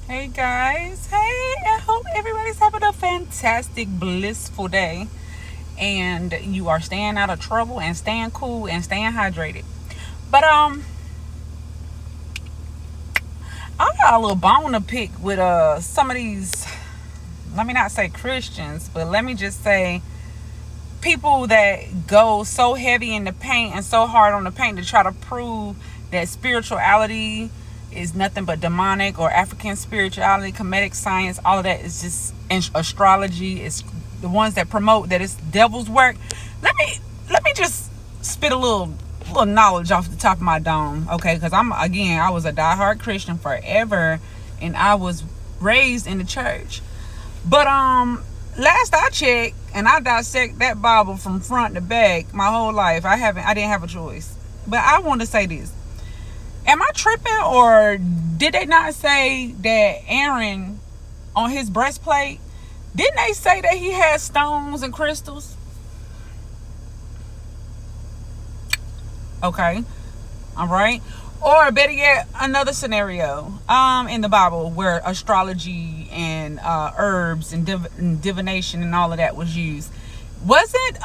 Hey guys, hey, I hope everybody's having a fantastic, blissful day and you are staying out of trouble and staying cool and staying hydrated. But I got a little bone to pick with some of these, let me not say Christians, but let me just say people that go so heavy in the paint and so hard on the paint to try to prove that spirituality is nothing but demonic, or African spirituality, Kemetic science, all of that is just, and astrology is the ones that promote that it's devil's work. Let me just spit a little knowledge off the top of my dome, okay? Because I was a diehard Christian forever, and I was raised in the church. But last I checked, and I dissect that Bible from front to back my whole life. I didn't have a choice. But I want to say this. Am I tripping, or did they not say that Aaron on his breastplate, didn't they say that he had stones and crystals? Okay. All right. Or better yet, another scenario in the Bible where astrology and herbs and divination and all of that was used. Wasn't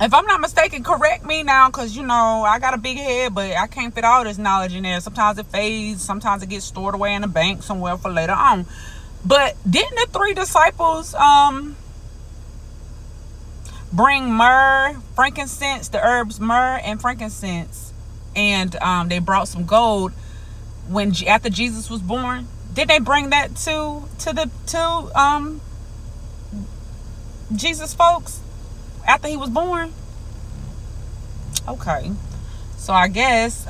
if I'm not mistaken, correct me now, because I got a big head, but I can't fit all this knowledge in there. Sometimes it fades, sometimes it gets stored away in the bank somewhere for later on. But didn't the three disciples bring myrrh, frankincense, the herbs myrrh and frankincense, and they brought some gold after Jesus was born? Did they bring that to Jesus folks after he was born? Okay, so I guess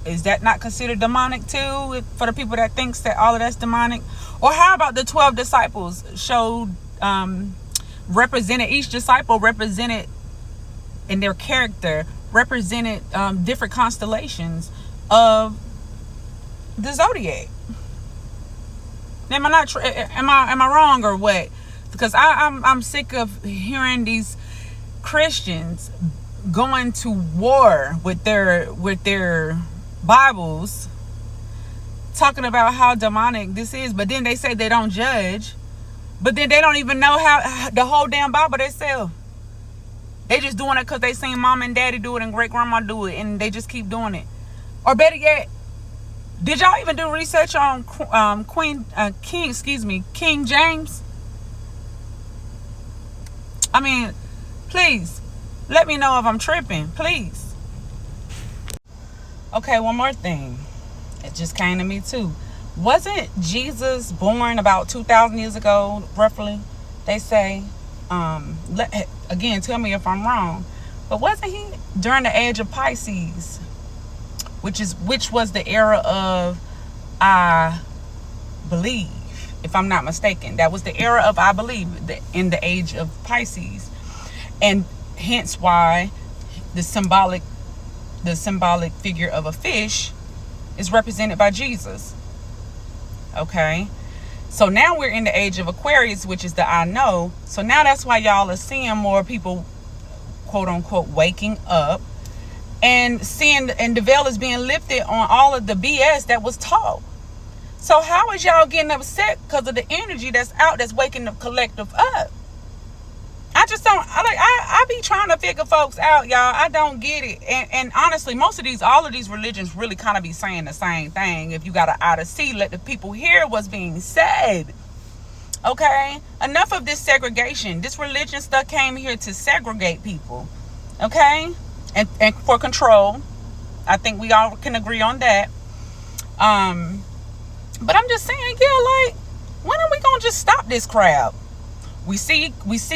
is that not considered demonic too, for the people that thinks that all of that's demonic? Or how about the 12 disciples showed represented, each disciple represented in their character, represented different constellations of the zodiac? Am I not am I wrong or what? Because I'm sick of hearing these Christians going to war with their Bibles, talking about how demonic this is, but then they say they don't judge, but then they don't even know how the whole damn Bible themselves. They just doing it because they seen mom and daddy do it and great grandma do it, and they just keep doing it. Or better yet, did y'all even do research on King James? I mean, please let me know if I'm tripping, please. Okay, one more thing. It just came to me too. Wasn't Jesus born about 2,000 years ago, roughly? They say. Again, tell me if I'm wrong. But wasn't he during the age of Pisces, which was the era of, I believe, if I'm not mistaken, that was the era of, I believe, in the age of Pisces, and hence why the symbolic figure of a fish is represented by Jesus. Okay, so now we're in the age of Aquarius, which is the I know. So now that's why y'all are seeing more people, quote unquote, waking up and seeing, and the veil is being lifted on all of the BS that was taught. So how is y'all getting upset because of the energy that's out, that's waking the collective up? I just don't, I be trying to figure folks out, y'all. I don't get it. And honestly, all of these religions really kind of be saying the same thing. If you got an eye to see, let the people hear what's being said. Okay? Enough of this segregation. This religion stuff came here to segregate people. Okay? And for control. I think we all can agree on that. But I'm just saying, yeah, like, when are we gonna just stop this crap? We see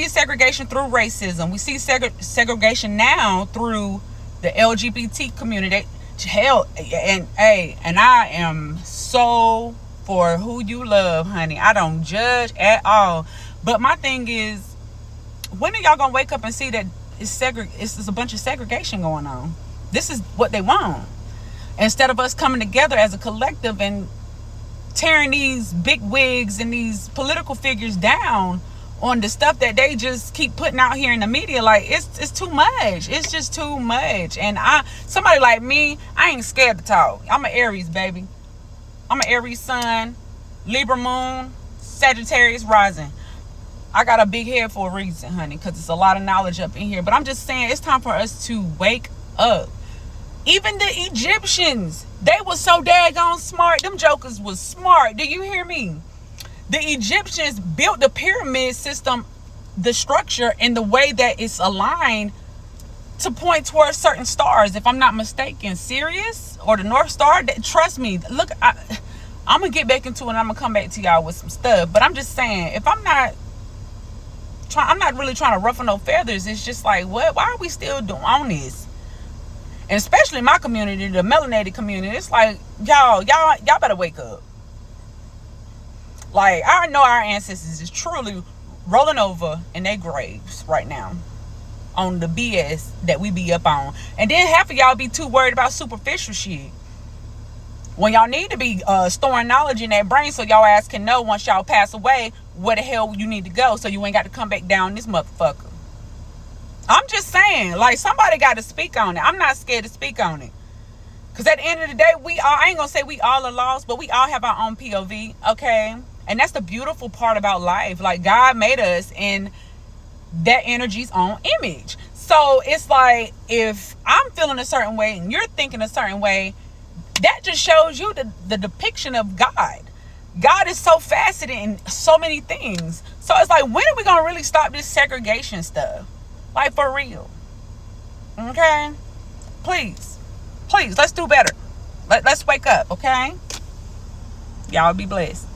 segregation through racism. We see segregation now through the LGBT community. Hell, and I am so for who you love, honey. I don't judge at all. But my thing is, when are y'all gonna wake up and see that it's a bunch of segregation going on? This is what they want. Instead of us coming together as a collective and tearing these big wigs and these political figures down on the stuff that they just keep putting out here in the media, like it's too much. It's just too much. And somebody like me, I ain't scared to talk. I'm an Aries, baby. I'm an Aries sun, Libra moon, Sagittarius rising. I got a big head for a reason, honey, because it's a lot of knowledge up in here. But I'm just saying, it's time for us to wake up. Even the Egyptians, they were so daggone smart. Them jokers was smart. Do you hear me? The Egyptians built the pyramid system, the structure, in the way that it's aligned to point towards certain stars, if I'm not mistaken. Sirius or the North Star. Trust me. Look, I'm going to get back into it and I'm going to come back to y'all with some stuff. But I'm just saying, if I'm not really trying to ruffle no feathers. It's just like, what? Why are we still doing on this? And especially my community, the melanated community. It's like, y'all better wake up. Like, I know our ancestors is truly rolling over in their graves right now on the BS that we be up on. And then half of y'all be too worried about superficial shit, when y'all need to be storing knowledge in that brain so y'all ass can know once y'all pass away where the hell you need to go, so you ain't got to come back down this motherfucker. I'm just saying, like, somebody got to speak on it. I'm not scared to speak on it. Because at the end of the day, I ain't going to say we all are lost, but we all have our own POV, okay? And that's the beautiful part about life. Like, God made us in that energy's own image. So it's like, if I'm feeling a certain way and you're thinking a certain way, that just shows you the depiction of God. God is so faceted in so many things. So it's like, when are we going to really stop this segregation stuff? Like, for real. Okay? Please, let's do better. Let's wake up, okay? Y'all be blessed.